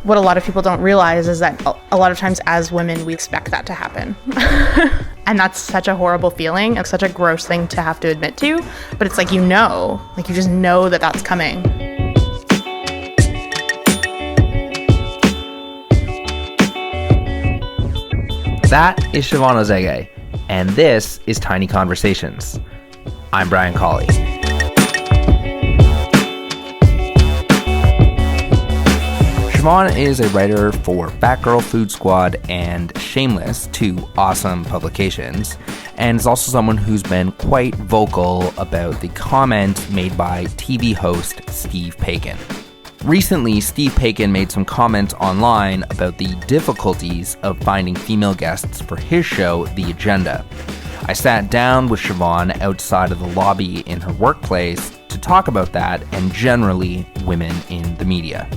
what a lot of people don't realize is that a lot of times as women, we expect that to happen. And that's such a horrible feeling. It's such a gross thing to have to admit to. But it's like, you just know that that's coming. That is Siobhan Ozegue, and this is Tiny Conversations. I'm Brian Colley. Siobhan is a writer for Batgirl, Food Squad, and Shameless, two awesome publications, and is also someone who's been quite vocal about the comment made by TV host Steve Paikin. Recently, Steve Paikin made some comments online about the difficulties of finding female guests for his show, The Agenda. I sat down with Siobhan outside of the lobby in her workplace to talk about that and generally women in the media.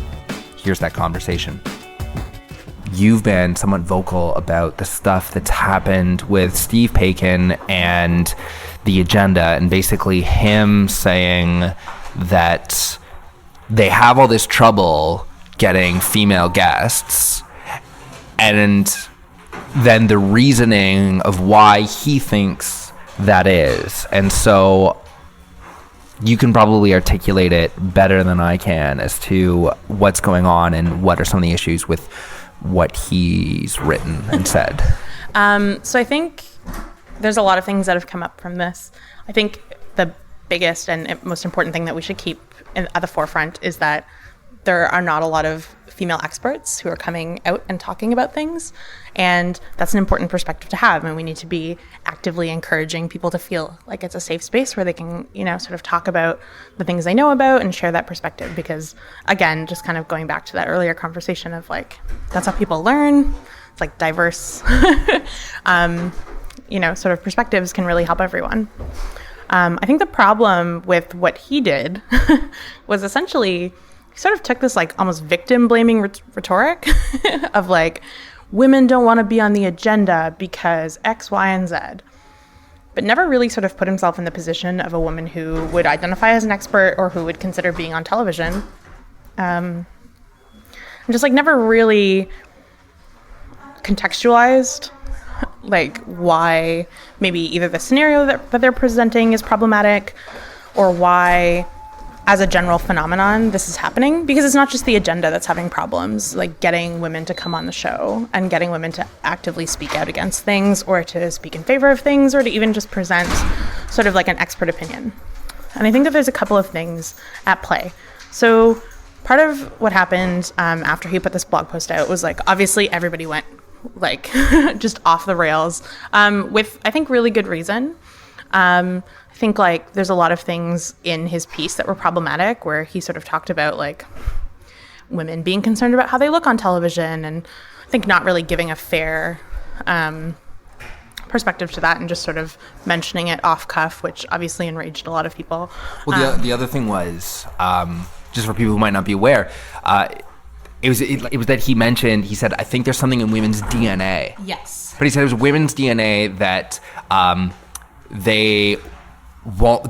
Here's that conversation. You've been somewhat vocal about the stuff that's happened with Steve Paikin and The Agenda, and basically him saying that they have all this trouble getting female guests, and then the reasoning of why he thinks that is. And so you can probably articulate it better than I can as to what's going on and what are some of the issues with what he's written and said. So I think there's a lot of things that have come up from this. I think the biggest and most important thing that we should keep at the forefront is that there are not a lot of female experts who are coming out and talking about things, and that's an important perspective to have, and we need to be actively encouraging people to feel like it's a safe space where they can, sort of talk about the things they know about and share that perspective, because again, just kind of going back to that earlier conversation of like, that's how people learn. It's like diverse sort of perspectives can really help everyone. I think the problem with what he did was essentially he sort of took this like almost victim blaming rhetoric of like, women don't want to be on the agenda because X, Y, and Z, but never really sort of put himself in the position of a woman who would identify as an expert or who would consider being on television. And just like never really contextualized like why maybe either the scenario that they're presenting is problematic, or why as a general phenomenon this is happening, because it's not just the agenda that's having problems, like getting women to come on the show and getting women to actively speak out against things or to speak in favor of things or to even just present sort of like an expert opinion. And I think that there's a couple of things at play. So part of what happened after he put this blog post out was like, obviously everybody went like just off the rails with, I think, really good reason. I think like there's a lot of things in his piece that were problematic, where he sort of talked about like women being concerned about how they look on television, and I think not really giving a fair perspective to that and just sort of mentioning it off cuff, which obviously enraged a lot of people. Well, the other thing was, just for people who might not be aware, it was that he said, I think there's something in women's DNA. Yes. But he said it was women's DNA that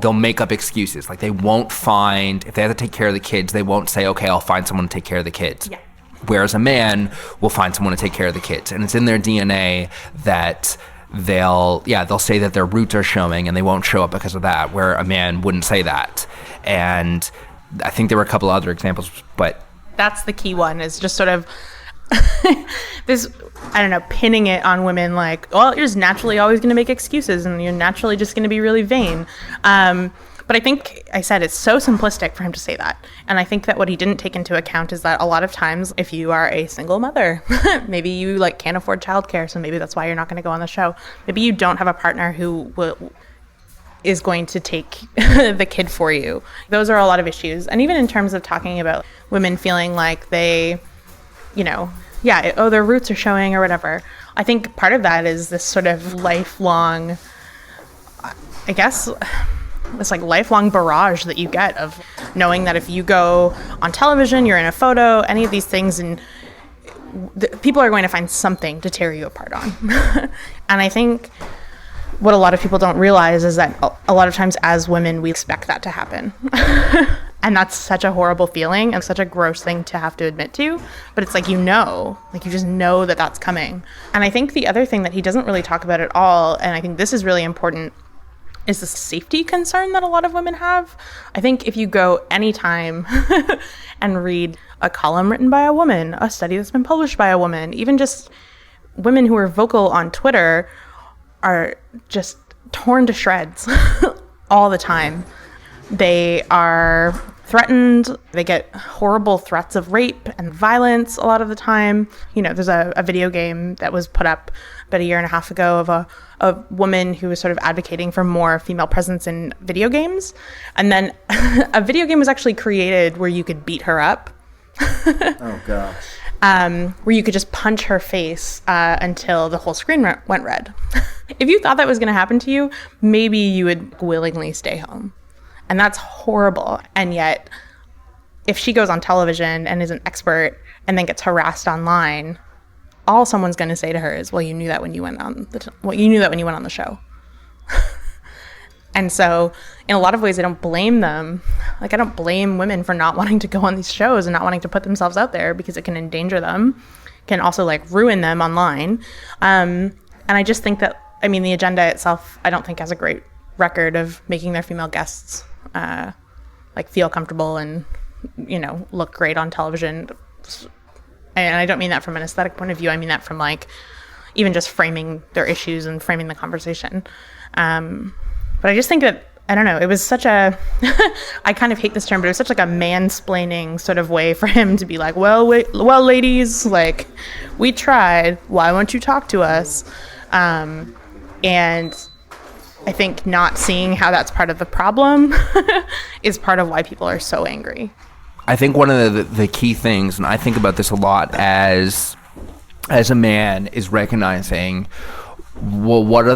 they'll make up excuses. Like they won't find, if they have to take care of the kids, they won't say, okay, I'll find someone to take care of the kids. Yeah. Whereas a man will find someone to take care of the kids. And it's in their DNA that they'll say that their roots are showing and they won't show up because of that, where a man wouldn't say that. And I think there were a couple other examples, but that's the key one, is just sort of this, I don't know, pinning it on women like, well, you're just naturally always going to make excuses and you're naturally just going to be really vain. But I think I said it's so simplistic for him to say that. And I think that what he didn't take into account is that a lot of times if you are a single mother, maybe you like can't afford childcare, so maybe that's why you're not going to go on the show. Maybe you don't have a partner who is going to take the kid for you. Those are a lot of issues. And even in terms of talking about women feeling like they, their roots are showing or whatever, I think part of that is this sort of lifelong, I guess, this like lifelong barrage that you get of knowing that if you go on television, you're in a photo, any of these things, and people are going to find something to tear you apart on. And I think what a lot of people don't realize is that a lot of times as women, we expect that to happen. And that's such a horrible feeling and such a gross thing to have to admit to. But it's like, you just know that that's coming. And I think the other thing that he doesn't really talk about at all, and I think this is really important, is the safety concern that a lot of women have. I think if you go anytime and read a column written by a woman, a study that's been published by a woman, even just women who are vocal on Twitter are just torn to shreds all the time. They are threatened. They get horrible threats of rape and violence a lot of the time. There's a video game that was put up about a year and a half ago of a woman who was sort of advocating for more female presence in video games. And then a video game was actually created where you could beat her up. Oh, gosh. Where you could just punch her face until the whole screen went red. If you thought that was going to happen to you, maybe you would willingly stay home. And that's horrible. And yet, if she goes on television and is an expert and then gets harassed online, all someone's going to say to her is, "Well, you knew that when you went on the show." And so, in a lot of ways, I don't blame them. Like, I don't blame women for not wanting to go on these shows and not wanting to put themselves out there, because it can endanger them, can also ruin them online. And I just think that, the agenda itself, I don't think has a great record of making their female guests feel comfortable and look great on television. And I don't mean that from an aesthetic point of view. I mean that from even just framing their issues and framing the conversation. But I just think that, I don't know, it was such a I kind of hate this term, but it was such a mansplaining sort of way for him to be like, well, ladies, we tried, why won't you talk to us? And I think not seeing how that's part of the problem is part of why people are so angry. I think one of the key things, and I think about this a lot as a man, is recognizing, well, where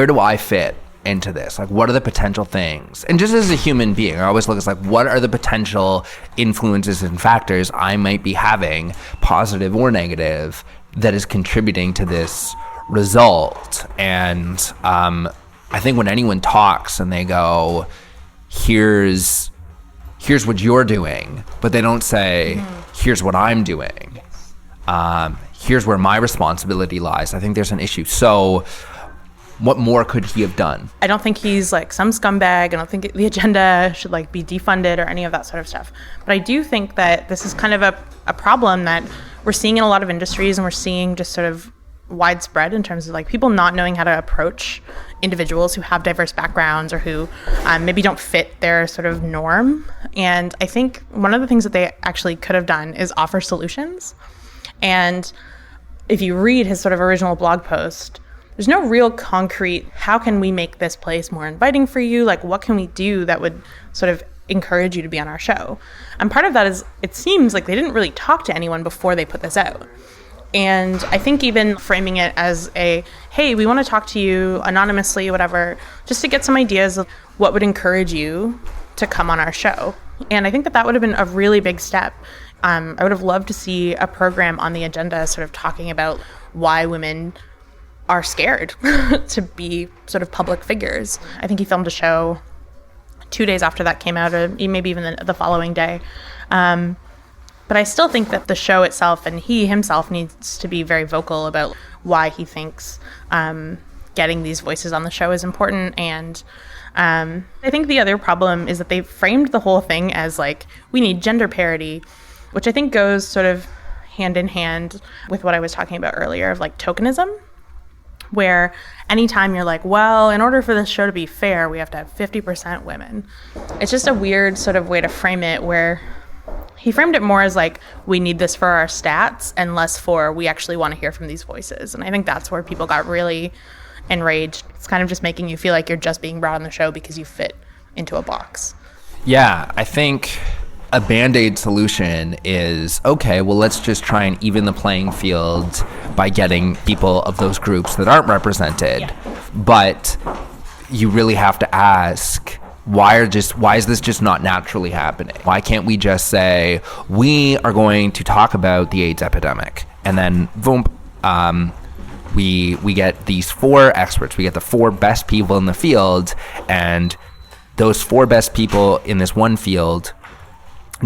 do I fit into this? What are the potential things? And just as a human being, I always look at what are the potential influences and factors I might be having, positive or negative, that is contributing to this result. And I think when anyone talks and they go, here's what you're doing, but they don't say, here's what I'm doing. Here's where my responsibility lies. I think there's an issue. So what more could he have done? I don't think he's some scumbag. I don't think the agenda should be defunded or any of that sort of stuff. But I do think that this is kind of a problem that we're seeing in a lot of industries, and we're seeing just sort of widespread in terms of people not knowing how to approach individuals who have diverse backgrounds or who maybe don't fit their sort of norm. And I think one of the things that they actually could have done is offer solutions. And if you read his sort of original blog post, there's no real concrete, how can we make this place more inviting for you? What can we do that would sort of encourage you to be on our show? And part of that is, it seems like they didn't really talk to anyone before they put this out. And I think even framing it as hey, we want to talk to you anonymously, whatever, just to get some ideas of what would encourage you to come on our show. And I think that would have been a really big step. I would have loved to see a program on the agenda sort of talking about why women are scared to be sort of public figures. I think he filmed a show 2 days after that came out, or maybe even the following day. But I still think that the show itself, and he himself, needs to be very vocal about why he thinks getting these voices on the show is important. And I think the other problem is that they framed the whole thing as we need gender parity, which I think goes sort of hand in hand with what I was talking about earlier of tokenism, where anytime you're well, in order for this show to be fair, we have to have 50% women. It's just a weird sort of way to frame it, where he framed it more as we need this for our stats, and less for we actually want to hear from these voices. And I think that's where people got really enraged. It's kind of just making you feel like you're just being brought on the show because you fit into a box. Yeah, I think a Band-Aid solution is, okay, well, let's just try and even the playing field by getting people of those groups that aren't represented. Yeah. But you really have to ask, why is this just not naturally happening? Why can't we just say, we are going to talk about the AIDS epidemic, and then boom, We get these 4 experts. We get the 4 best people in the field, and those 4 best people in this one field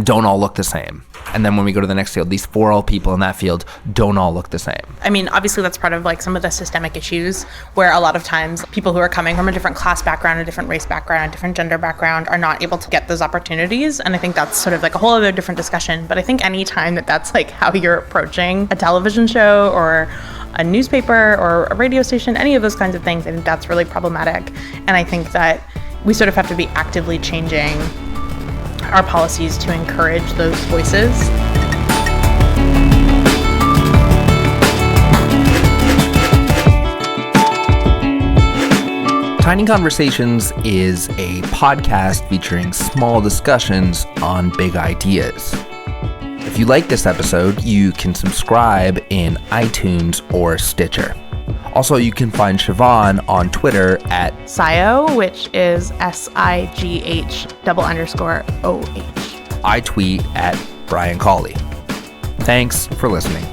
don't all look the same. And then when we go to the next field, these 4 people in that field don't all look the same. I mean, obviously that's part of like some of the systemic issues where a lot of times people who are coming from a different class background, a different race background, a different gender background are not able to get those opportunities. And I think that's sort of like a whole other different discussion. But I think any time that that's like how you're approaching a television show or a newspaper or a radio station, any of those kinds of things, I think that's really problematic. And I think that we sort of have to be actively changing our policies to encourage those voices. Tiny Conversations is a podcast featuring small discussions on big ideas. If you like this episode, you can subscribe in iTunes or Stitcher. Also, you can find Siobhan on Twitter at SIGH, which is SIGH_OH. I tweet at Brian Colley. Thanks for listening.